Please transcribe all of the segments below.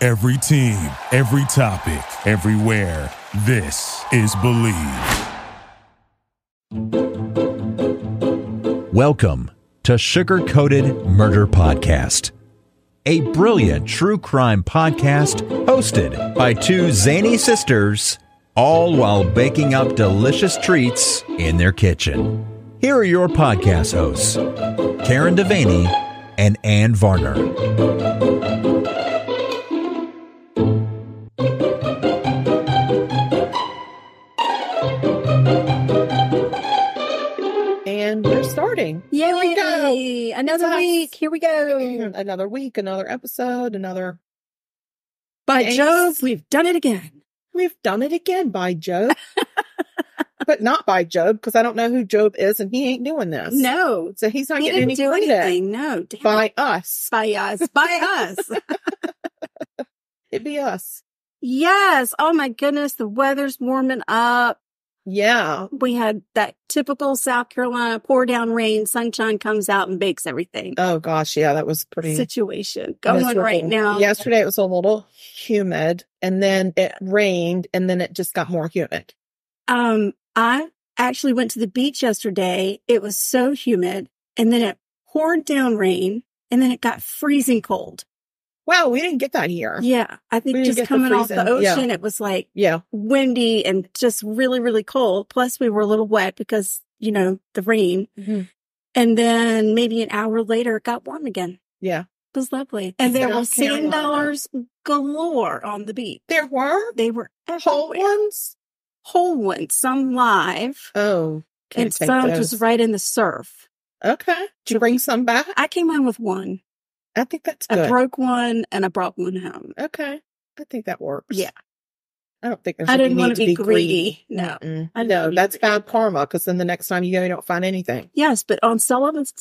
Every team, every topic, everywhere. This is Believe. Welcome to Sugar Coated Murder Podcast, a brilliant true crime podcast hosted by two zany sisters, all while baking up delicious treats in their kitchen. Here are your podcast hosts, Karen Devaney and Ann Varner. And we're starting. Yay! Here we go. Another week. Here we go. Another week, another episode, another... By Thanks. Jove, we've done it again. We've done it again by Job. But not by Job, because I don't know who Job is, and he ain't doing this. No. So he's not He getting didn't any do credit anything. No. Damn by it. us. By us. By us. It'd be us. Yes. Oh my goodness. The weather's warming up. Yeah. We had that typical South Carolina pour down rain. Sunshine comes out and bakes everything. Oh, gosh. Yeah, that was pretty Situation going miserable. right now. Yesterday, it was a little humid, and then it rained, and then it just got more humid. I actually went to the beach yesterday. It was so humid, and then it poured down rain, and then it got freezing cold. Wow, we didn't get that here. Yeah, I think We didn't just get the coming off the freezing. ocean, Yeah. it was like Yeah. windy and just really, really cold. Plus, we were a little wet because, you know, the rain. Mm-hmm. And then maybe an hour later, it got warm again. Yeah. It was lovely. And there were South Carolina. $10 galore on the beach. There were They were whole everywhere. ones. Whole ones, some live, Oh, can't and take some those. just right in the surf. Okay. Did you bring some back? I came home with one. I think that's I good. broke one and I brought one home. Okay. I think that works. Yeah. I don't think there's I any didn't want need to be greedy. No. Mm-mm. I didn't No, want to be that's greedy. bad karma, because then the next time you go, you don't find anything. Yes, but on Sullivan's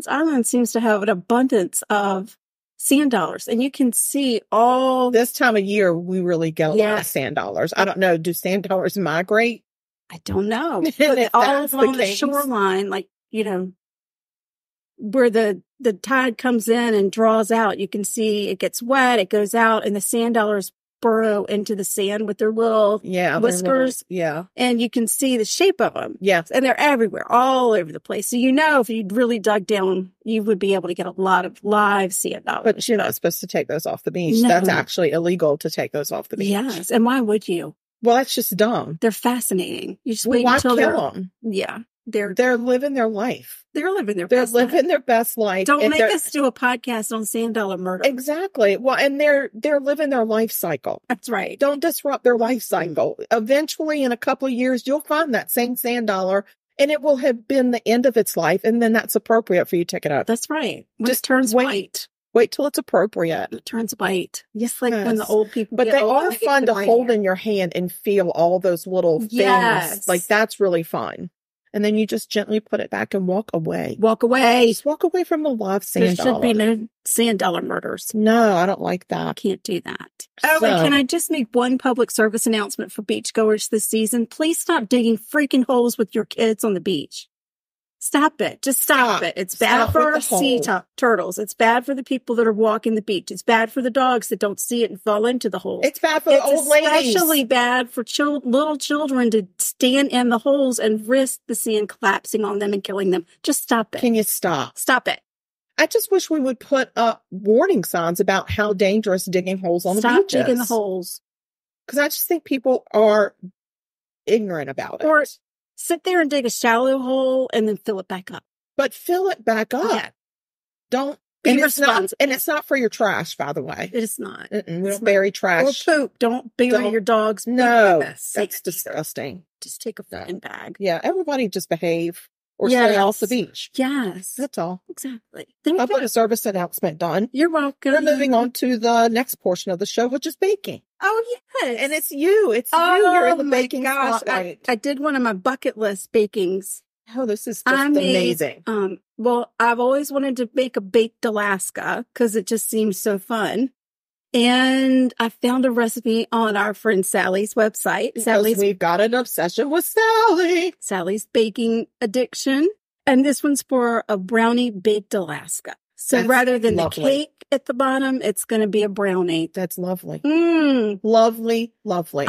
Island seems to have an abundance of sand dollars, and you can see all. This time of year, we really get a lot Yeah. of sand dollars. I don't know. Do sand dollars migrate? I don't know, And but if all that's the along the case- shoreline, like, you know, where the tide comes in and draws out, you can see it gets wet, it goes out, and the sand dollars burrow into the sand with their little Yeah. they're whiskers, little- Yeah. and you can see the shape of them. Yeah. And they're everywhere, all over the place. So, you know, if you really dug down, you would be able to get a lot of live sand dollars. But you're not supposed to take those off the beach. No. That's actually illegal to take those off the beach. Yes. And why would you? Well, that's just dumb. They're fascinating. You just Well, wait why until they're, kill them? yeah, they're They're living their life. living their They're best life. living their best life. Don't and make they're- us do a podcast on sand dollar murder. Exactly. Well, and they're living their life cycle. That's right. Don't disrupt their life cycle. Eventually, in a couple of years, you'll find that same sand dollar, and it will have been the end of its life, and then that's appropriate for you to pick it up. That's right. When Just it turns wait. white. Wait till it's appropriate. It turns white. Yes, Like when the old people But get they old, are get fun the to white hold hair. in your hand and feel all those little things. Yes. Like, that's really fun. And then you just gently put it back and walk away. Walk away. Just walk away from the live There sand should dollar. be no sand dollar murders. No, I don't like that. Can't do that. Oh, So- and can I just make one public service announcement for beachgoers this season? Please stop digging freaking holes with your kids on the beach. Stop it. Just stop it. It's bad Stop for with our the hole. sea turtles. It's bad for the people that are walking the beach. It's bad for the dogs that don't see it and fall into the hole. It's bad for the old ladies. especially bad for little children to stand in the holes and risk the sand collapsing on them and killing them. Just stop it. Can you stop? Stop it. I just wish we would put up warning signs about how dangerous digging holes on the Stop beach is. digging the holes. Because I just think people are ignorant about it. Or sit there and dig a shallow hole and then fill it back up. But fill it back up. Yeah. Don't Be and it's not, responsible. and it's not for your trash, by the way. It is not. We It's don't bury Or trash. poop. Don't bury Don't- your dog's poop. No, For the sake that's of either. disgusting. Just take a freaking bag. Yeah, everybody just behave or Yes. stay off the beach. Yes. That's all. Exactly. There you Public go. service announcement done. You're welcome. We're moving on to the next portion of the show, which is baking. Oh, yes. And it's you. It's you. You're in the baking spotlight. I did one of my bucket list bakings. Oh, this is just I made, amazing. Well, I've always wanted to make a baked Alaska because it just seems so fun. And I found a recipe on our friend Sally's website. Because we've got an obsession with Sally. Sally's Baking Addiction. And this one's for a brownie baked Alaska. So That's rather than lovely. the cake at the bottom, it's going to be a brownie. That's lovely. Mm. Lovely, lovely.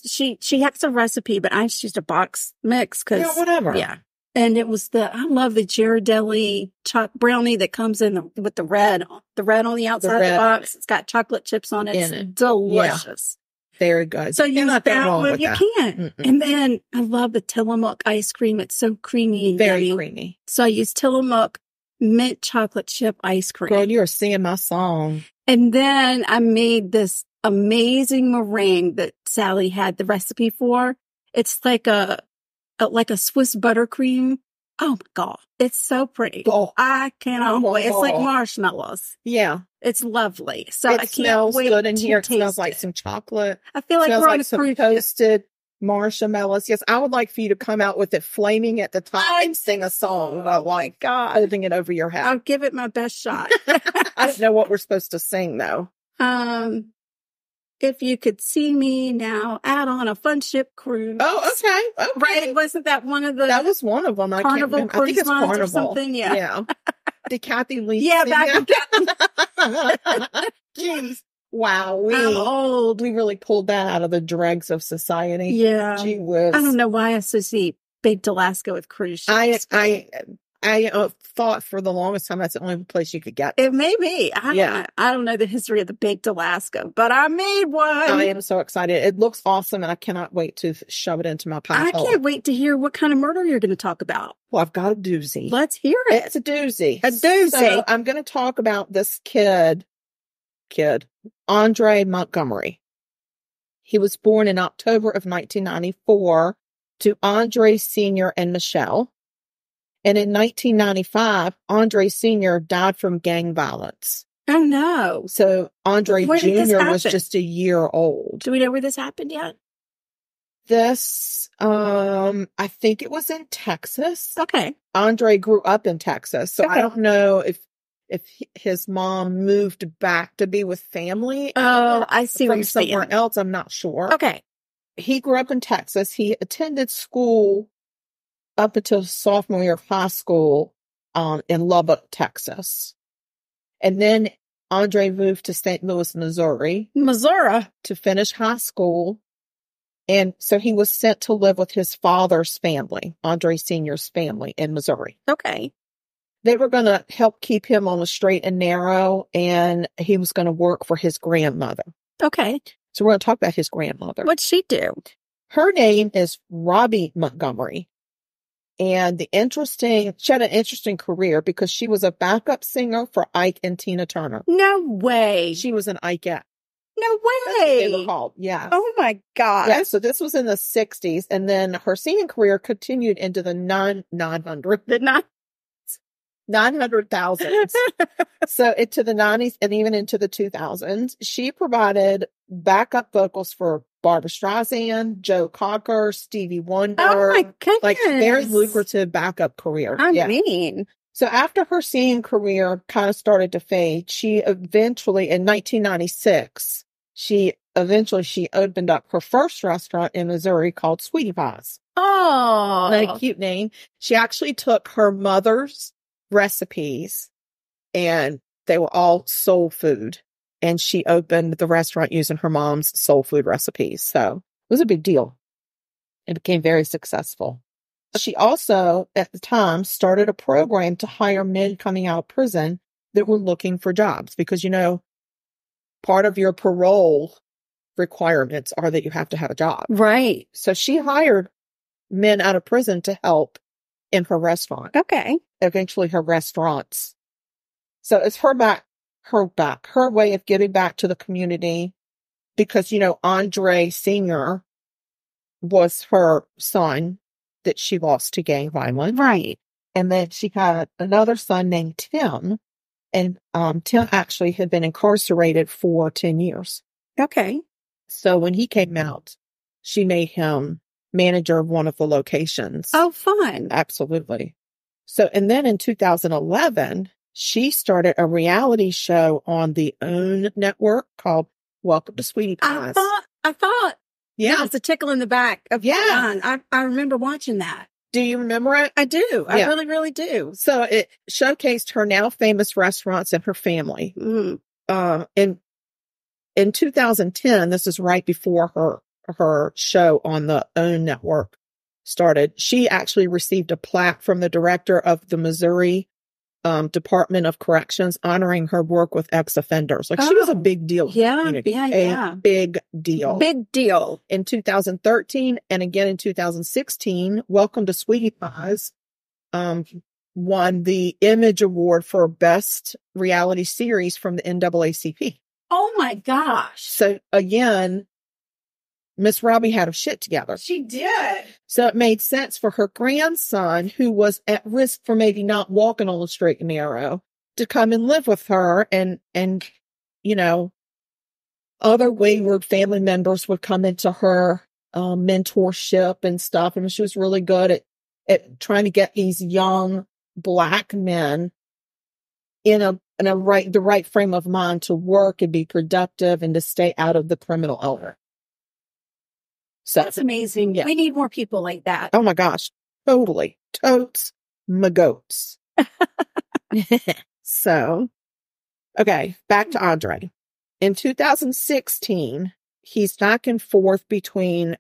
She has a recipe, but I just used a box mix because, whatever. Yeah. And it was I love the Ghirardelli brownie that comes in with the red on the outside of the box. It's got chocolate chips on it. It's delicious. Yeah. Very good. So you use that one. You can't. Mm-mm. And then I love the Tillamook ice cream. It's so creamy and very yummy. creamy. So I use Tillamook mint chocolate chip ice cream. Girl, you're singing my song. And then I made this amazing meringue that Sally had the recipe for. It's like a Swiss buttercream. Oh my God. It's so pretty. Oh. I cannot wait. It's like marshmallows. Yeah. It's lovely. So it I can't smells wait good in here. It taste smells like some chocolate. I feel like smells we're on like a some cruise. toasted marshmallows. Yes, I would like for you to come out with it flaming at the top and sing a song about like God, holding it over your head. I'll give it my best shot. I don't know what we're supposed to sing though. If you could see me now, out on a fun ship cruise. Oh, okay. Right? Wasn't that one of the? That was one of them. Carnival I think it's Carnival or something. Yeah. Yeah. Did Kathy Lee? Yeah, sing that. Jeez. Wow. I'm old. We really pulled that out of the dregs of society. Yeah. Gee whiz. I don't know why I associate Big Alaska with cruise ships. I thought for the longest time that's the only place you could get. It may be. I don't know the history of the Baked Alaska, but I made one. I am so excited. It looks awesome, and I cannot wait to shove it into my pie. I can't wait to hear what kind of murder you're going to talk about. Well, I've got a doozy. Let's hear it. It's a doozy. A doozy. So I'm going to talk about this kid, Andre Montgomery. He was born in October of 1994 to Andre Sr. and Michelle. And in 1995, Andre Sr. died from gang violence. Oh, no. So Andre Jr. was just a year old. Do we know where this happened yet? This, I think it was in Texas. Okay. Andre grew up in Texas. So Okay. I don't know if his mom moved back to be with family. Oh, I see what from you're saying. somewhere else. I'm not sure. Okay. He grew up in Texas. He attended school up until sophomore year of high school in Lubbock, Texas. And then Andre moved to St. Louis, Missouri to finish high school. And so he was sent to live with his father's family, Andre Sr.'s family in Missouri. Okay. They were going to help keep him on the straight and narrow, and he was going to work for his grandmother. Okay. So we're going to talk about his grandmother. What'd she do? Her name is Robbie Montgomery. And she had an interesting career because she was a backup singer for Ike and Tina Turner. No way. She was an Ikeette. No That's what way. they were called. Yeah. Oh my God. Yeah, so this was in the 60s. And then her singing career continued into the 900,000s. So into the 90s and even into the 2000s. She provided backup vocals for Barbra Streisand, Joe Cocker, Stevie Wonder. Oh my goodness. Like very lucrative backup career. I mean. So after her singing career kind of started to fade, she eventually, in 1996, she opened up her first restaurant in Missouri called Sweetie Pies. Oh. Like a cute name. She actually took her mother's recipes and they were all soul food. And she opened the restaurant using her mom's soul food recipes. So it was a big deal. It became very successful. She also, at the time, started a program to hire men coming out of prison that were looking for jobs because, part of your parole requirements are that you have to have a job. Right. So she hired men out of prison to help in her restaurant. Okay. Eventually her restaurants. So it's her way of giving back to the community because, Andre Sr. was her son that she lost to gang violence. Right. And then she had another son named Tim. And Tim actually had been incarcerated for 10 years. Okay. So when he came out, she made him manager of one of the locations. Oh, fun. Absolutely. So, and then in 2011, she started a reality show on the OWN network called Welcome to Sweetie Pies. I thought. Yeah. That was a tickle in the back of fun. I remember watching that. Do you remember it? I do. I Yeah. really, really do. So it showcased her now famous restaurants and her family. In 2010, this is right before her show on the OWN network started. She actually received a plaque from the director of the Missouri Department of Corrections honoring her work with ex-offenders. Like she was a big deal. In the community. A big deal. Big deal. In 2013 and again in 2016, Welcome to Sweetie Pies won the Image Award for Best Reality Series from the NAACP. Oh my gosh. So again, Miss Robbie had her shit together. She did. So it made sense for her grandson, who was at risk for maybe not walking on the straight and narrow, to come and live with her. And you know, other wayward family members would come into her mentorship and stuff. And she was really good at trying to get these young Black men in the right frame of mind to work and be productive and to stay out of the criminal element. So that's amazing. Yeah. We need more people like that. Oh my gosh. Totally. Totes my goats. So, okay, back to Andre. In 2016, he's back and forth between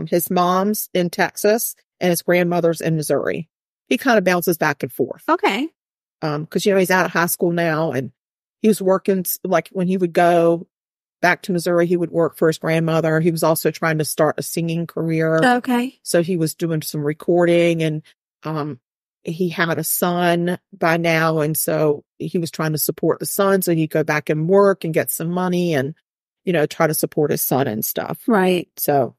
his mom's in Texas and his grandmother's in Missouri. He kind of bounces back and forth. Okay. Because, he's out of high school now, and he was working, like, when he would go back to Missouri, he would work for his grandmother. He was also trying to start a singing career. Okay. So he was doing some recording, and he had a son by now, and so he was trying to support the son so he'd go back and work and get some money and, try to support his son and stuff. Right. So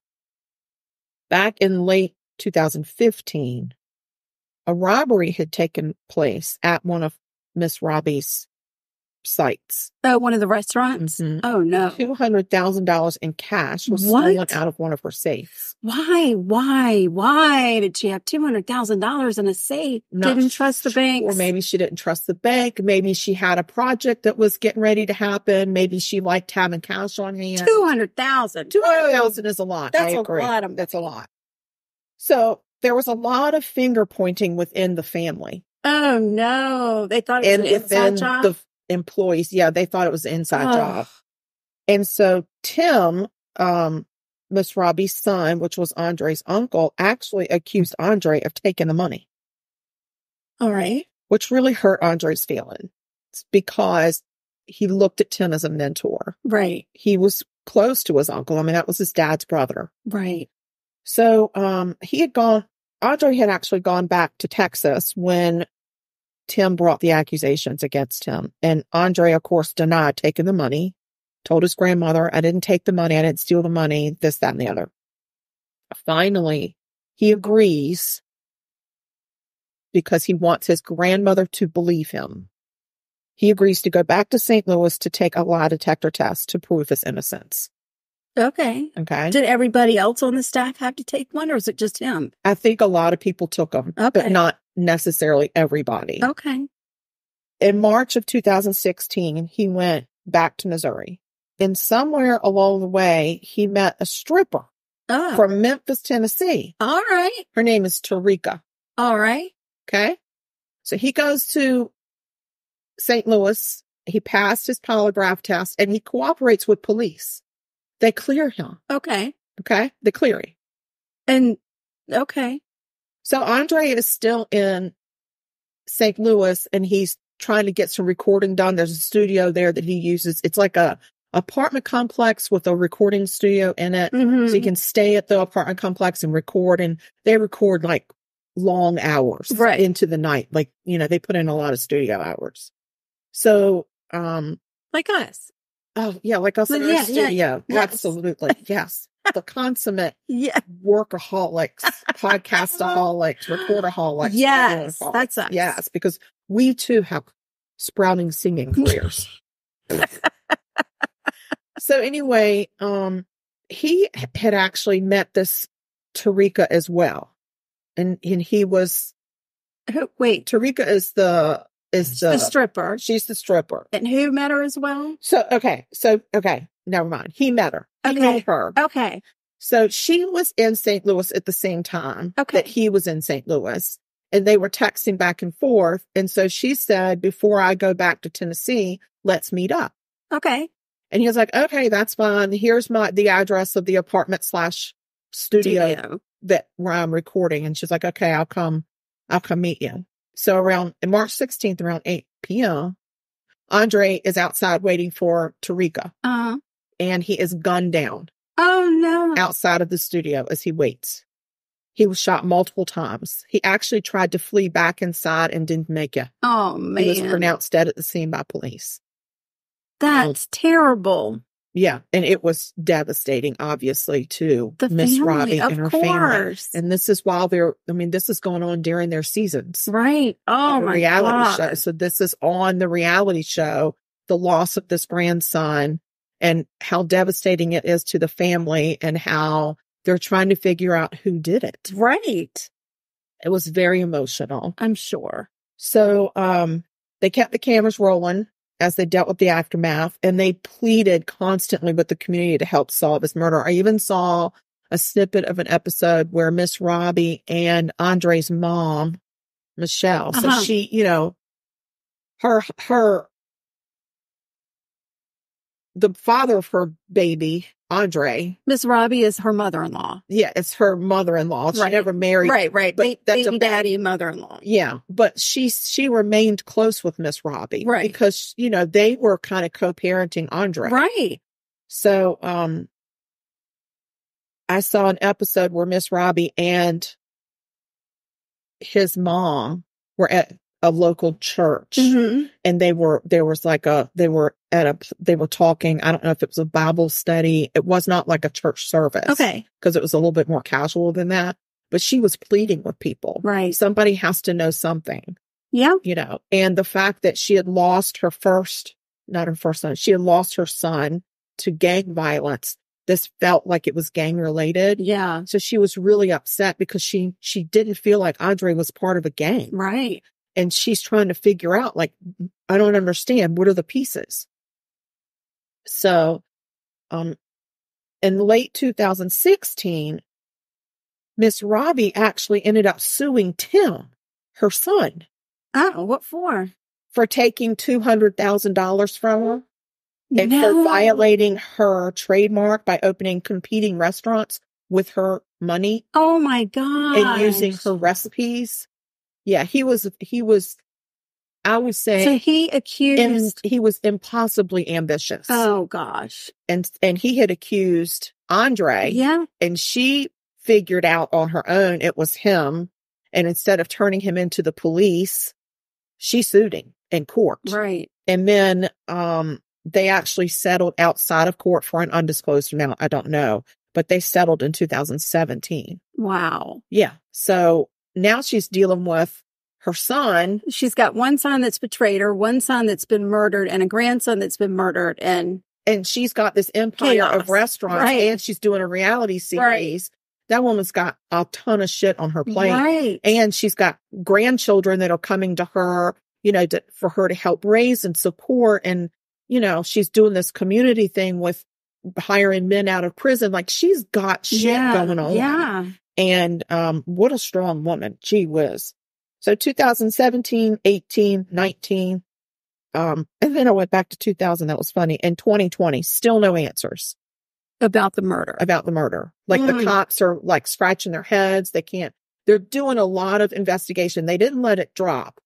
back in late 2015, a robbery had taken place at one of Miss Robbie's sites. Oh, one of the restaurants? Mm-hmm. Oh, no. $200,000 in cash was stolen out of one of her safes. Why did she have $200,000 in a safe? Didn't trust the bank. Or maybe she didn't trust the bank. Maybe she had a project that was getting ready to happen. Maybe she liked having cash on hand. $200,000 is a lot. That's I agree. A lot. That's a lot. So there was a lot of finger pointing within the family. Oh, no. They thought it was an inside job? The employees. Yeah, they thought it was an inside job. And so Tim, Miss Robbie's son, which was Andre's uncle, actually accused Andre of taking the money. All right. Which really hurt Andre's feelings because he looked at Tim as a mentor. Right. He was close to his uncle. I mean, that was his dad's brother. Right. So Andre had actually gone back to Texas when Tim brought the accusations against him. And Andre, of course, denied taking the money, told his grandmother, I didn't take the money, I didn't steal the money, this, that, and the other. Finally, he agrees because he wants his grandmother to believe him. He agrees to go back to St. Louis to take a lie detector test to prove his innocence. Okay. Did everybody else on the staff have to take one, or is it just him? I think a lot of people took them, but not necessarily everybody. Okay. In March of 2016, he went back to Missouri. And somewhere along the way, he met a stripper from Memphis, Tennessee. All right. Her name is Tarika. All right. Okay. So he goes to St. Louis. He passed his polygraph test and he cooperates with police. They clear him. Okay. Okay. They clear him. And, okay. So Andre is still in St. Louis and he's trying to get some recording done. There's a studio there that he uses. It's like a apartment complex with a recording studio in it. Mm-hmm. So you can stay at the apartment complex and record, and they record like long hours into the night. Like, they put in a lot of studio hours. So, like us. Oh, yeah, like us in our studio. Yeah. Absolutely. Yes. The consummate workaholics, podcastaholics, recorderholics. Yes, that's us. Yes, because we too have sprouting singing careers. So anyway, he had actually met this Tarika as well. And he was... Wait. Tarika is the stripper. She's the stripper. And who met her as well? So, okay. Never mind. He met her. He knew her. Okay. So she was in St. Louis at the same time Okay. that he was in St. Louis, and they were texting back and forth. And so she said, before I go back to Tennessee, let's meet up. Okay. And he was like, okay, that's fine. Here's the address of the apartment / studio that where I'm recording. And she's like, okay, I'll come meet you. So around March 16th, around 8 p.m., Andre is outside waiting for Tarika. And he is gunned down. Oh, no. Outside of the studio as he waits. He was shot multiple times. He actually tried to flee back inside and didn't make it. Oh, man. He was pronounced dead at the scene by police. That's terrible. Yeah. And it was devastating, obviously, to The Miss family, Robbie of and her course. family. And this is while this is going on during their seasons. Right. Oh, The my reality God. show. So this is on the reality show, the loss of this grandson and how devastating it is to the family and how they're trying to figure out who did it. Right. It was very emotional. I'm sure. So, they kept the cameras rolling as they dealt with the aftermath, and they pleaded constantly with the community to help solve this murder. I even saw a snippet of an episode where Miss Robbie and Andre's mom, Michelle, so she, the father of her baby, Andre. Miss Robbie is her mother-in-law. Yeah, it's her mother-in-law. She never married. Right. But that's Baby daddy, mother-in-law. Yeah, but she remained close with Miss Robbie. Right. Because, they were kind of co-parenting Andre. Right. So, I saw an episode where Miss Robbie and his mom were at a local church, and they were talking. I don't know if it was a Bible study. It was not like a church service. Okay. Because it was a little bit more casual than that, but she was pleading with people. Right. Somebody has to know something. Yeah. And the fact that she had lost not her first son, she had lost her son to gang violence. This felt like it was gang related. Yeah. So she was really upset because she didn't feel like Andre was part of a gang. Right. And she's trying to figure out, like, I don't understand. What are the pieces? So, in late 2016, Miss Robbie actually ended up suing Tim, her son. Oh, what for? For taking $200,000 from her. And for violating her trademark by opening competing restaurants with her money. Oh my God. And using her recipes. Yeah, he was, I would say. So he was impossibly ambitious. Oh gosh. And he had accused Andre. Yeah. And she figured out on her own it was him. And instead of turning him into the police, she sued him in court. Right. And then, they actually settled outside of court for an undisclosed amount. I don't know, but they settled in 2017. Wow. Yeah. So now she's dealing with her son. She's got one son that's betrayed her, one son that's been murdered, and a grandson that's been murdered. And she's got this empire chaos. Of restaurants, right. And she's doing a reality series. Right. That woman's got a ton of shit on her plate. Right. And she's got grandchildren that are coming to her, for her to help raise and support. And she's doing this community thing with hiring men out of prison. Like, she's got shit going on. Yeah. And what a strong woman. Gee whiz. So 2017, 18, 19. And then I went back to 2000. That was funny. And 2020, still no answers. About the murder. Like, the cops are like scratching their heads. They're doing a lot of investigation. They didn't let it drop.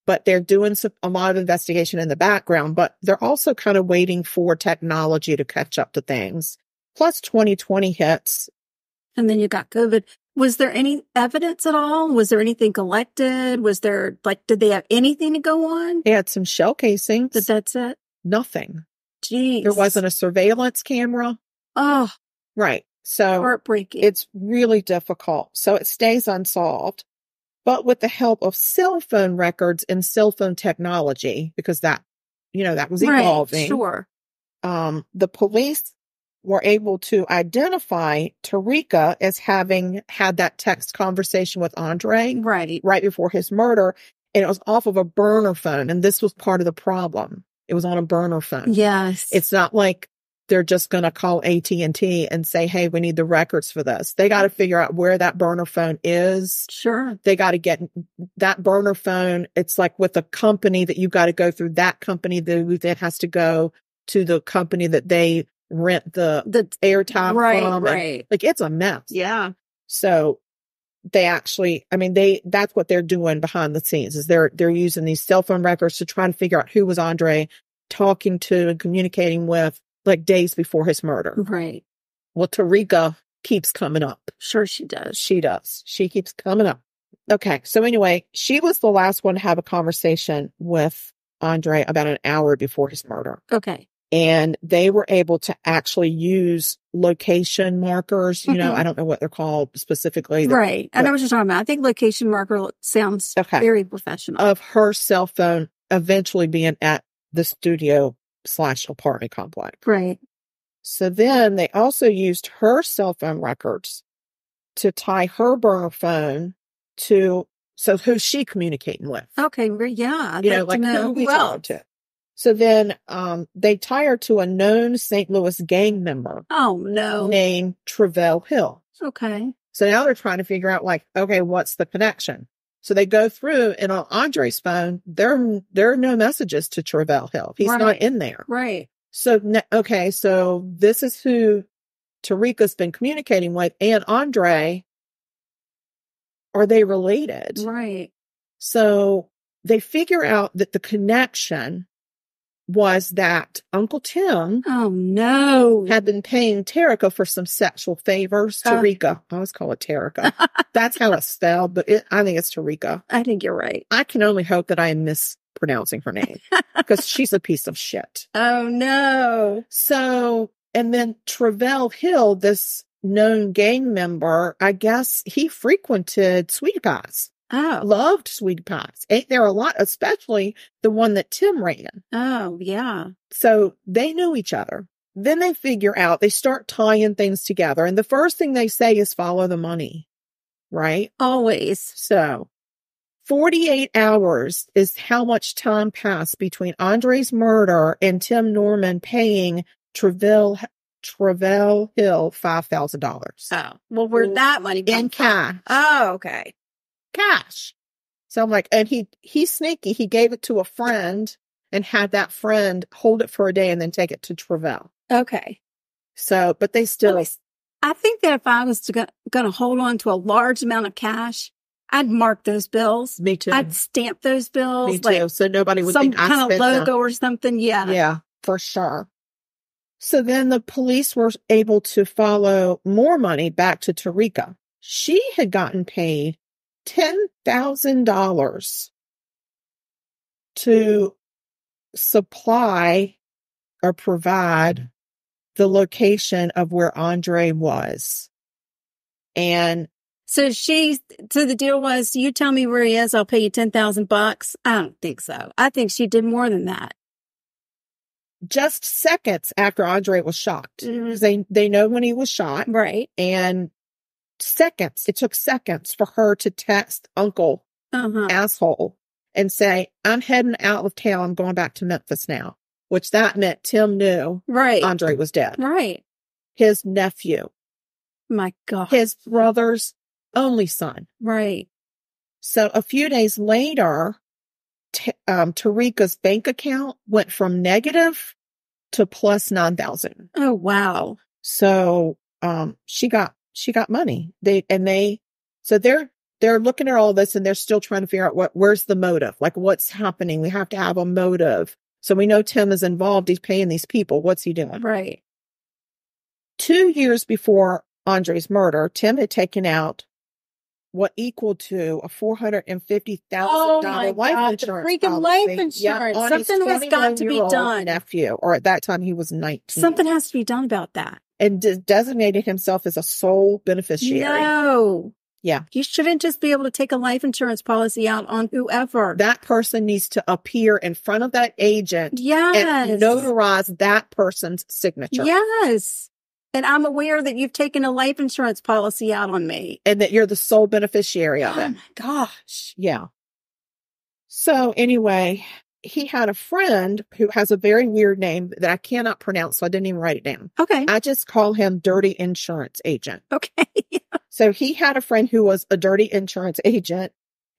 But they're doing a lot of investigation in the background, but they're also kind of waiting for technology to catch up to things. Plus 2020 hits. And then you got COVID. Was there any evidence at all? Was there anything collected? Was there, did they have anything to go on? They had some shell casings. But that's it? Nothing. Jeez. There wasn't a surveillance camera. Oh. Right. So heartbreaking. It's really difficult. So it stays unsolved. But with the help of cell phone records and cell phone technology, because that was evolving. Right, sure. The police were able to identify Tarika as having had that text conversation with Andre. Right before his murder. And it was off of a burner phone. And this was part of the problem. It was on a burner phone. Yes. It's not like they're just going to call AT&T and say, hey, we need the records for this. They got to figure out where that burner phone is. Sure. They got to get that burner phone. It's like with a company that you got to go through that company that has to go to the company that they rent the airtime from. Right. Like, it's a mess. Yeah. So they actually, that's what they're doing behind the scenes is they're using these cell phone records to try and figure out who was Andre talking to and communicating with, like, days before his murder. Right. Well, Tarika keeps coming up. Sure she does. She does. She keeps coming up. Okay. So anyway, she was the last one to have a conversation with Andre about an hour before his murder. Okay. And they were able to actually use location markers. You know, I don't know what they're called specifically. Right. I know what you're talking about. I think location marker sounds very professional. Of her cell phone eventually being at the studio/apartment complex. Right. So then they also used her cell phone records to tie her burner phone to, so who's she communicating with? Okay. Yeah. You know, like who we talk to. So then they tie her to a known St. Louis gang member. Oh, no. Named Travell Hill. Okay. So now they're trying to figure out, like, okay, what's the connection? So they go through, and on Andre's phone, there are no messages to Travell Hill. He's not in there. Right. So, okay, so this is who Tarika's been communicating with, and Andre. Are they related? Right. So they figure out that the connection was that Uncle Tim had been paying Tarika for some sexual favors. Tarika. I always call it Tarika. That's how it's spelled, but I think it's Tarika. I think you're right. I can only hope that I am mispronouncing her name because she's a piece of shit. Oh, no. So, and then Travell Hill, this known gang member, I guess he frequented Sweetie Pies. Oh. Loved Sweetie Pies. Ate there a lot, especially the one that Tim ran. Oh, yeah. So they knew each other. Then they figure out, they start tying things together. And the first thing they say is follow the money, right? Always. So 48 hours is how much time passed between Andre's murder and Tim Norman paying Travell Hill $5,000. Oh, well, where'd that money come in cash? Oh, okay. Cash. So I'm like, and he's sneaky. He gave it to a friend and had that friend hold it for a day and then take it to Travell. Okay. So, but they still. I think that if I was going to hold on to a large amount of cash, I'd mark those bills. Me too. I'd stamp those bills. Me too. So nobody would think I spent some kind of logo or something. Yeah. Yeah, for sure. So then the police were able to follow more money back to Tarika. She had gotten paid $10,000 to supply or provide the location of where Andre was. And so the deal was, you tell me where he is, I'll pay you $10,000. I don't think so. I think she did more than that. Just seconds after Andre was shot. They know when he was shot. Right. And it took seconds for her to text Uncle asshole and say, I'm heading out of town. I'm going back to Memphis now, which that meant Tim knew Andre was dead. Right. His nephew. My God. His brother's only son. Right. So a few days later, Tarika's bank account went from negative to plus 9,000. Oh, wow. So, she got money. So they're looking at all this and they're still trying to figure out where's the motive? Like, what's happening? We have to have a motive. So we know Tim is involved. He's paying these people. What's he doing? Right. 2 years before Andre's murder, Tim had taken out what equaled to a $450,000 life insurance freaking policy. life insurance. Yeah, something has got to be done. Nephew, or at that time he was 19. Something has to be done about that. And designated himself as a sole beneficiary. No. Yeah. You shouldn't just be able to take a life insurance policy out on whoever. That person needs to appear in front of that agent. Yes. And notarize that person's signature. Yes. And I'm aware that you've taken a life insurance policy out on me. And that you're the sole beneficiary of it. Oh my gosh. Yeah. So anyway, he had a friend who has a very weird name that I cannot pronounce, so I didn't even write it down. Okay. I just call him Dirty Insurance Agent. Okay. So he had a friend who was a dirty insurance agent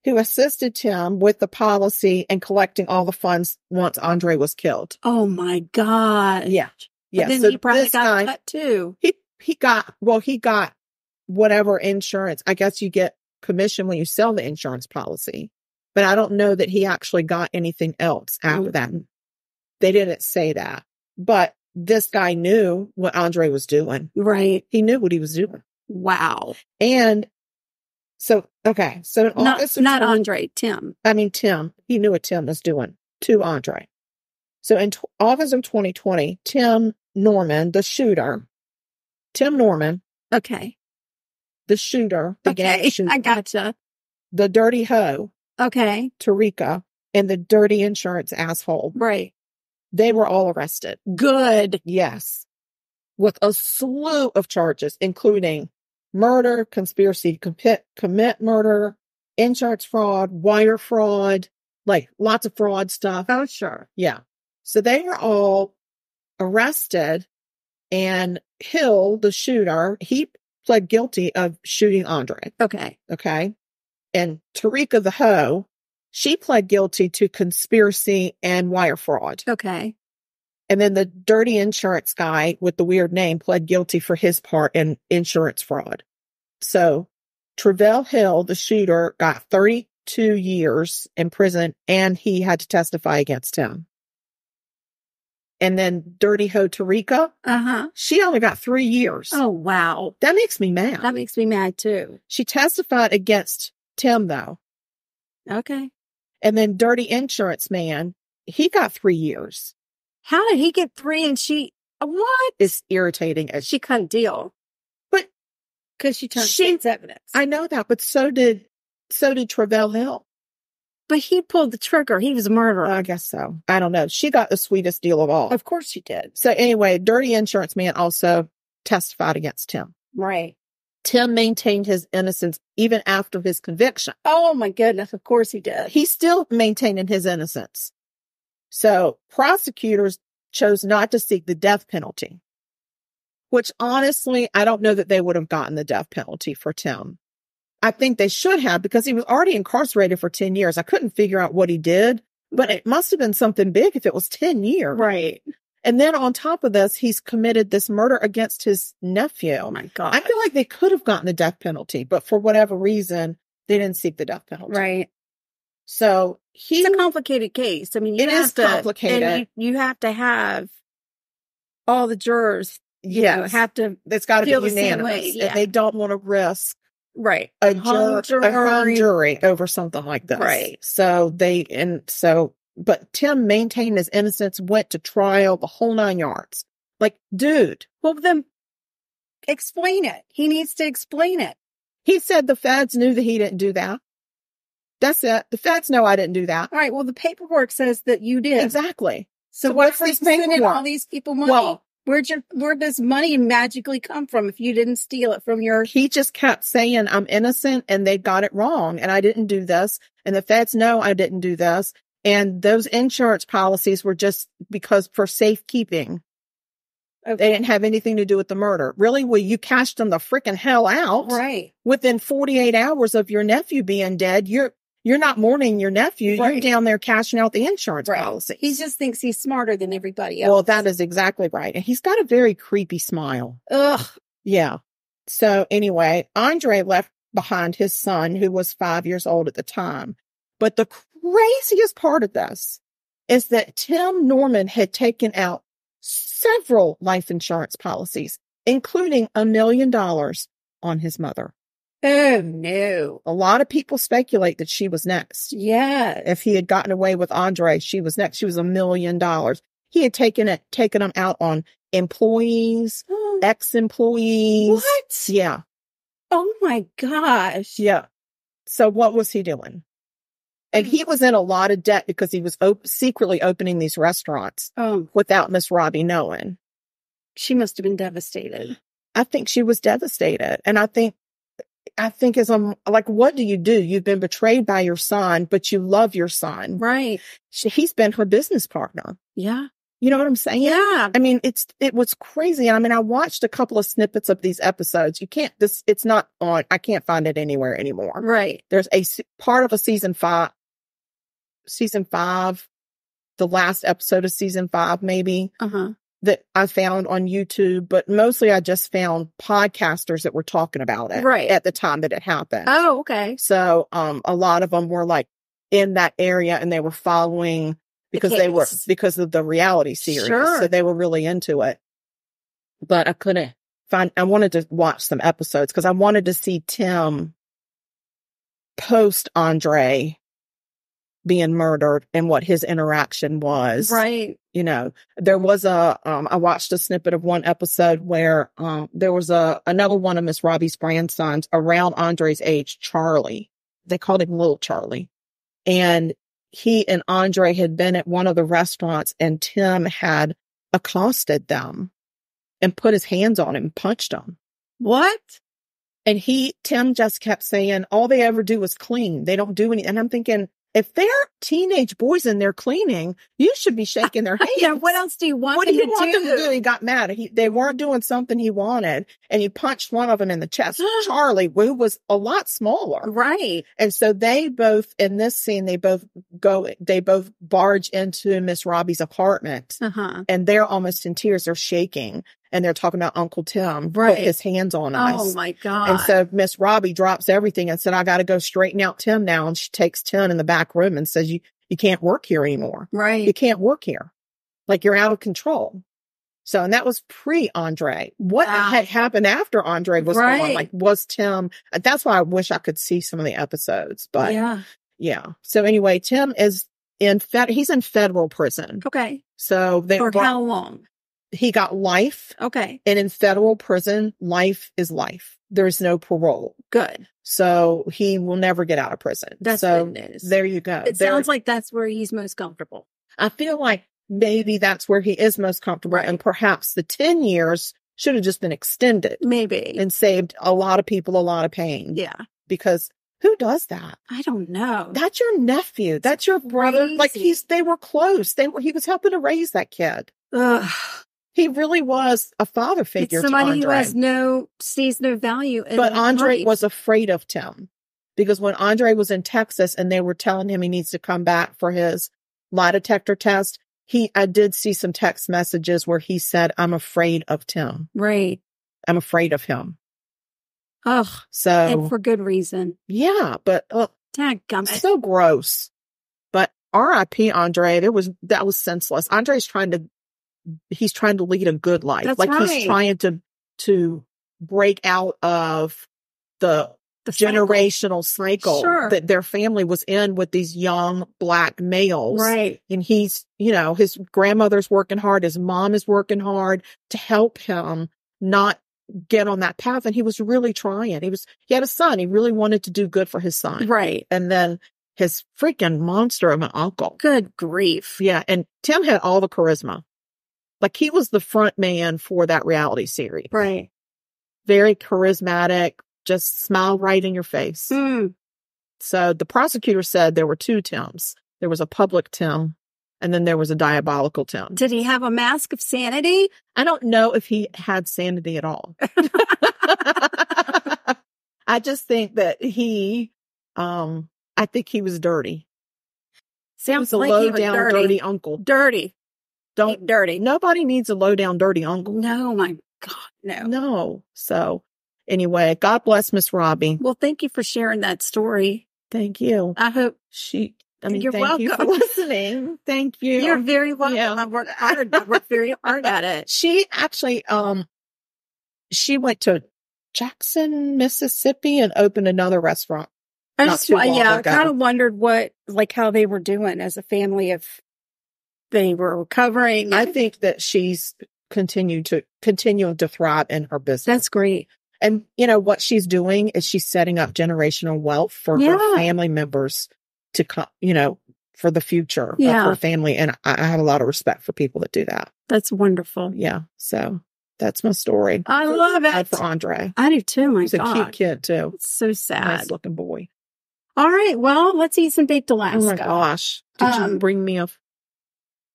who assisted Tim with the policy and collecting all the funds once Andre was killed. Oh my God. Yeah. Yeah. But then so he probably this got guy, cut too. he got whatever insurance. I guess you get commission when you sell the insurance policy, but I don't know that he actually got anything else after that. They didn't say that, but this guy knew what Andre was doing. Right. He knew what he was doing. Wow. And so, okay. So in August not Andre, Tim. Tim, he knew what Tim was doing to Andre. So in August of 2020, Tim Norman, the shooter, Okay. the shooter, the gang shooter, I gotcha. the dirty hoe, Okay. Tarika, and the dirty insurance asshole, Right. they were all arrested. Good. Yes. With a slew of charges, including murder, conspiracy to commit murder, insurance fraud, wire fraud, like lots of fraud stuff. Oh, sure. Yeah. So they were all arrested, and Hill, the shooter, he pled guilty of shooting Andre. Okay. Okay. And Tarika, the hoe, she pled guilty to conspiracy and wire fraud. Okay. And then the dirty insurance guy with the weird name pled guilty for his part in insurance fraud. So Travell Hill, the shooter, got 32 years in prison, and he had to testify against him. And then dirty hoe Tarika, she only got 3 years. Oh, wow. That makes me mad. That makes me mad too. She testified against Tim, though. Okay. And then dirty insurance man, he got 3 years. How did he get 3 and what? It's irritating. She cut a deal. But because she turned state's evidence. I know that, but so did Travell Hill. But he pulled the trigger. He was a murderer. I guess so. I don't know. She got the sweetest deal of all. Of course she did. So anyway, dirty insurance man also testified against Tim. Right. Tim maintained his innocence even after his conviction. Oh my goodness. Of course he did. He's still maintaining his innocence. So prosecutors chose not to seek the death penalty, which honestly, I don't know that they would have gotten the death penalty for Tim. I think they should have, because he was already incarcerated for 10 years. I couldn't figure out what he did, but it must have been something big if it was 10 years. Right. And then on top of this, he's committed this murder against his nephew. Oh my God. I feel like they could have gotten the death penalty, but for whatever reason, they didn't seek the death penalty. Right. So it's a complicated case. I mean, it is complicated. And you have to have all the jurors. Yes. Have to. It's got to be feel the same unanimous, way, yeah. and they don't want to risk right a hung jury over something like this. Right. But Tim maintained his innocence, went to trial, the whole 9 yards. Like, dude. Well, then explain it. He needs to explain it. He said the feds knew that he didn't do that. That's it. The feds know I didn't do that. All right. Well, the paperwork says that you did. Exactly. So what's this sending all these people money? Well, where does money magically come from if you didn't steal it from your... He just kept saying, I'm innocent, and they got it wrong, and I didn't do this, and the feds know I didn't do this, and those insurance policies were just because for safekeeping. Okay. They didn't have anything to do with the murder. Really? Well, you cashed them the freaking hell out. Right. Within 48 hours of your nephew being dead, you're not mourning your nephew. Right. You're down there cashing out the insurance policy. He just thinks he's smarter than everybody else. Well, that is exactly right. And he's got a very creepy smile. Ugh. Yeah. So anyway, Andre left behind his son, who was 5 years old at the time. But the craziest part of this is that Tim Norman had taken out several life insurance policies, including $1 million on his mother. Oh, no. A lot of people speculate that she was next. Yeah. If he had gotten away with Andre, she was next. She was $1 million. He had taken them out on employees, ex-employees. What? Yeah. Oh, my gosh. Yeah. So what was he doing? And he was in a lot of debt because he was secretly opening these restaurants without Miss Robbie knowing. She must have been devastated. I think she was devastated. And I think I think is like, what do? You've been betrayed by your son, but you love your son. Right. He's been her business partner. Yeah. You know what I'm saying? Yeah. I mean, it was crazy. I mean, I watched a couple of snippets of these episodes. It's not on, I can't find it anywhere anymore. Right. There's a part of a season 5, the last episode of season 5, maybe, that I found on YouTube, but mostly I just found podcasters that were talking about it at the time that it happened. Oh, okay. So, a lot of them were like in that area and they were following because of the reality series. Sure. So they were really into it. But I wanted to watch some episodes because I wanted to see Tim post Andre being murdered and what his interaction was. Right. You know, there was I watched a snippet of one episode where, there was another one of Miss Robbie's grandsons around Andre's age, Charlie. They called him Little Charlie. And he and Andre had been at one of the restaurants and Tim had accosted them and put his hands on him, punched him. What? And Tim just kept saying, all they ever do is clean. They don't do anything. And I'm thinking, if they're teenage boys and they're cleaning, you should be shaking their hands. Yeah, what else do you want What them do you to want do? them to do? He got mad. They weren't doing something he wanted, and he punched one of them in the chest. Charlie, who was a lot smaller. Right. And so they both, in this scene, they both barge into Miss Robbie's apartment, and they're almost in tears. They're shaking. And they're talking about Uncle Tim put his hands on us. Oh, my God. And so Miss Robbie drops everything and said, I got to go straighten out Tim now. And she takes Tim in the back room and says, you can't work here anymore. Right. You can't work here. Like, you're out of control. So, and that was pre-Andre. What had happened after Andre was gone? Like, was Tim, that's why I wish I could see some of the episodes. But yeah. So anyway, Tim is he's in federal prison. Okay. So for how long? He got life. Okay. And in federal prison, life is life. There's no parole. Good. So he will never get out of prison. That's good news. There you go. It sounds like that's where he's most comfortable. I feel like maybe that's where he is most comfortable. And perhaps the 10 years should have just been extended. Maybe. And saved a lot of people a lot of pain. Yeah. Because who does that? I don't know. That's your nephew. That's your brother. Crazy. Like they were close. He was helping to raise that kid. Ugh. He really was a father figure it's somebody to Andre. who sees no value in But Andre life. was afraid of Tim because when Andre was in Texas and they were telling him he needs to come back for his lie detector test, I did see some text messages where he said, I'm afraid of Tim. Right. I'm afraid of him. Ugh. So. And for good reason. Yeah, but Dadgummit. So gross. But R.I.P. Andre, that was senseless. Andre's he's trying to lead a good life. That's like right. He's trying to break out of the generational cycle that their family was in with these young Black males. Right. And he's, his grandmother's working hard. His mom is working hard to help him not get on that path. And he was really trying. He had a son. He really wanted to do good for his son. Right. And then his freaking monster of an uncle. Good grief. Yeah. And Tim had all the charisma. Like, he was the front man for that reality series. Right. Very charismatic, just smile right in your face. Mm. So the prosecutor said there were two Tims. There was a public Tim, and then there was a diabolical Tim. Did he have a mask of sanity? I don't know if he had sanity at all. I just think that I think he was dirty. Sounds he was a like he was low-down, dirty uncle. Dirty. Dirty. Nobody needs a low-down, dirty uncle. No, my God, no. No. So, anyway, God bless Miss Robbie. Well, thank you for sharing that story. Thank you. I hope you're thank welcome. You for listening. Thank you. You're very welcome. Yeah. I worked hard. I worked very hard at it. She actually, she went to Jackson, Mississippi and opened another restaurant. I kind of wondered how they were doing as a family, if they were recovering. I think that she's continuing to thrive in her business. That's great. And what she's doing is she's setting up generational wealth for her family members to come, for the future of her family. And I have a lot of respect for people that do that. That's wonderful. Yeah. So That's my story. I love it. For Andre. I do too. My He's a God. cute kid too. It's so sad. Nice looking boy. All right. Well, let's eat some baked Alaska. Oh my gosh. Did you bring me a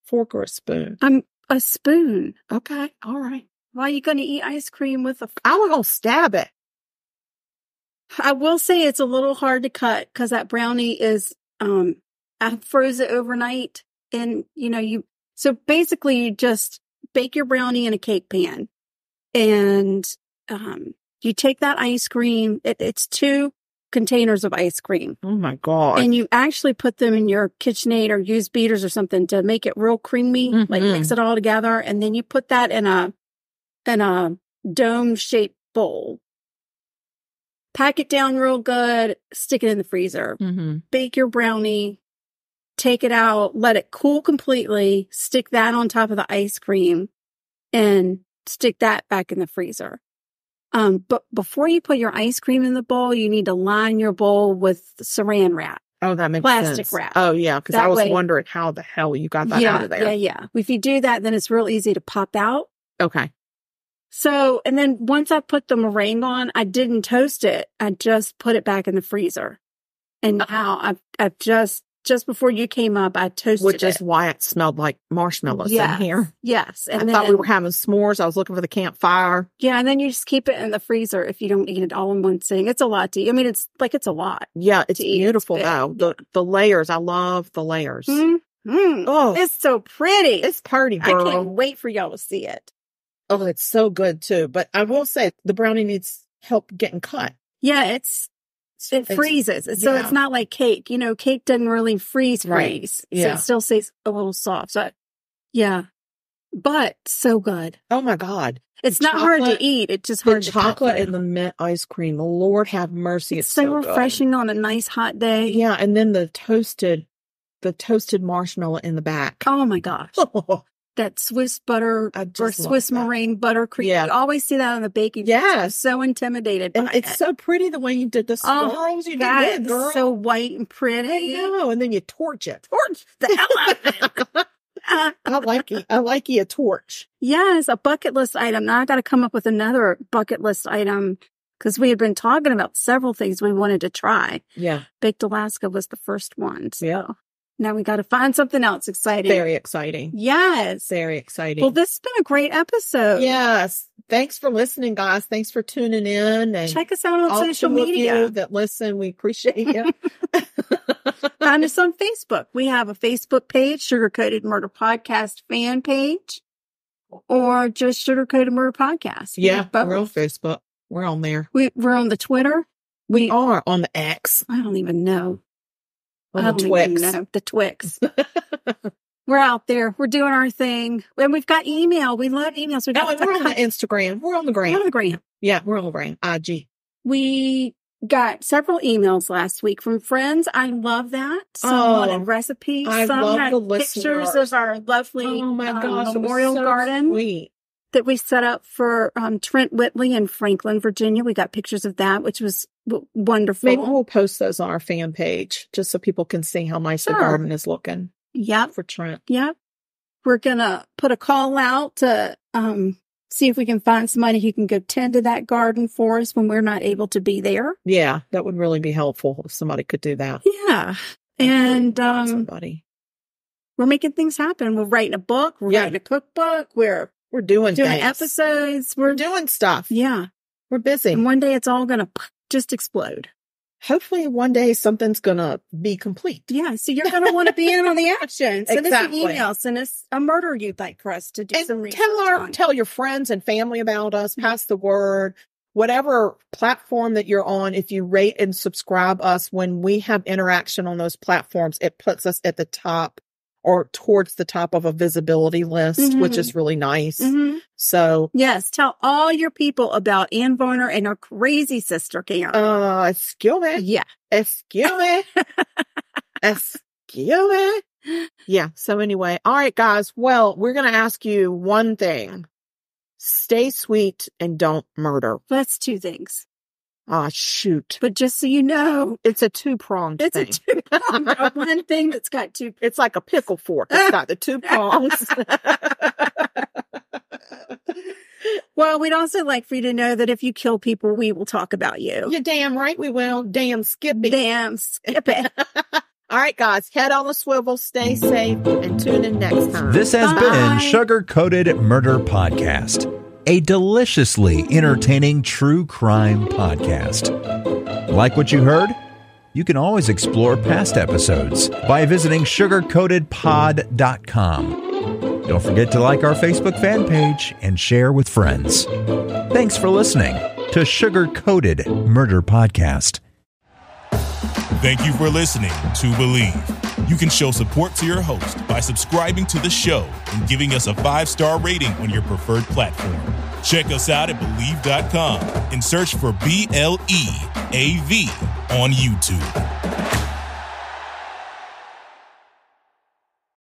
fork or a spoon? A spoon. Okay. All right. Why are you going to eat ice cream with a fork? I was going to stab it. I will say it's a little hard to cut because that brownie is, I froze it overnight and so basically you just bake your brownie in a cake pan and, you take that ice cream. It's 2 containers of ice cream. Oh my God. And you actually put them in your KitchenAid or use beaters or something to make it real creamy, like mix it all together. And then you put that in a dome shaped bowl. Pack it down real good, stick it in the freezer, bake your brownie, take it out, let it cool completely, stick that on top of the ice cream and stick that back in the freezer. But before you put your ice cream in the bowl, you need to line your bowl with saran wrap. Oh, that makes plastic sense. wrap. Oh, yeah. Because I was wondering how the hell you got that out of there. Yeah. If you do that, then it's real easy to pop out. Okay. So, and then once I put the meringue on, I didn't toast it. I just put it back in the freezer. And now I've just before you came up, I toasted it. Which is why it smelled like marshmallows in here. Yes. And I thought we were having s'mores. I was looking for the campfire. Yeah. And then you just keep it in the freezer if you don't eat it all in one sitting. It's a lot to eat. I mean, it's a lot. Yeah. It's beautiful though. The layers. I love the layers. Oh, it's so pretty. It's pretty, girl. I can't wait for y'all to see it. Oh, it's so good too. But I will say the brownie needs help getting cut. Yeah, it freezes. So it's not like cake. Cake doesn't really freeze. Right. Yeah. So it still stays a little soft. So yeah. But so good. Oh my God. It's not hard to eat. It's just hard to cut. The chocolate and the mint ice cream. The Lord have mercy. It's so refreshing on a nice hot day. Yeah. And then the toasted marshmallow in the back. Oh my gosh. That Swiss butter or Swiss meringue buttercream. Yeah. You always see that on the baking. Yeah. I'm so intimidated by and it's so pretty the way you did the swirls. You did, girl. It's so white and pretty. I know. And then you torch it. Torch the hell out of it. I like you a torch. Yes, a bucket list item. Now I got to come up with another bucket list item because we had been talking about several things we wanted to try. Yeah. Baked Alaska was the first one. So. Yeah. Now we got to find something else exciting. Very exciting. Yes. Very exciting. Well, this has been a great episode. Yes. Thanks for listening, guys. Thanks for tuning in. And check us out on social media. All of you that listen, we appreciate you. Find us on Facebook. We have a Facebook page, Sugar Coated Murder Podcast fan page, or just Sugar Coated Murder Podcast. Yeah, we're on Facebook. We're on there. We're on the Twitter. We are on the X. I don't even know. On the Twix. The Twix. We're out there. We're doing our thing. And we've got email. We love emails. We're on the Instagram. We're on the gram. We're on the gram. Yeah, we're on the gram. IG. We got several emails last week from friends. I love that. Some wanted recipes. Some had pictures of our lovely memorial garden. Sweet. That we set up for Trent Whitley in Franklin, Virginia. We got pictures of that, which was wonderful. Maybe we'll post those on our fan page just so people can see how nice the garden is looking. Yep. For Trent. Yep. We're going to put a call out to see if we can find somebody who can go tend to that garden for us when we're not able to be there. Yeah, that would really be helpful if somebody could do that. Yeah. And somebody. We're making things happen. We're writing a book. We're writing a cookbook. We're doing episodes. We're doing stuff. Yeah. We're busy. And one day it's all going to just explode. Hopefully one day something's going to be complete. Yeah. So you're going to want to be in on the action. Send us an email. Send us a murder you'd like for us to do some research on. Tell your friends and family about us. Pass the word. Whatever platform that you're on, if you rate and subscribe us, when we have interaction on those platforms, it puts us at the top or towards the top of a visibility list, which is really nice. So yes, tell all your people about Ann Varner and her crazy sister Karen. Excuse me. Yeah. Excuse me. Excuse me. Yeah. So anyway, all right, guys. Well, we're going to ask you one thing. Stay sweet and don't murder. That's 2 things. Shoot. But just so you know, it's a 2-pronged thing. It's a 2-pronged one thing that's got 2. It's like a pickle fork. It's got the 2 prongs. Well, we'd also like for you to know that if you kill people, we will talk about you. You're damn right we will. Damn Skippy. Damn Skippy. All right, guys, head on the swivel, stay safe, and tune in next time. This has been Sugar Coated Murder Podcast, a deliciously entertaining true crime podcast. Like what you heard? You can always explore past episodes by visiting sugarcoatedpod.com. Don't forget to like our Facebook fan page and share with friends. Thanks for listening to Sugar Coated Murder Podcast. Thank you for listening to Believe. You can show support to your host by subscribing to the show and giving us a 5-star rating on your preferred platform. Check us out at Believe.com and search for BLEAV on YouTube.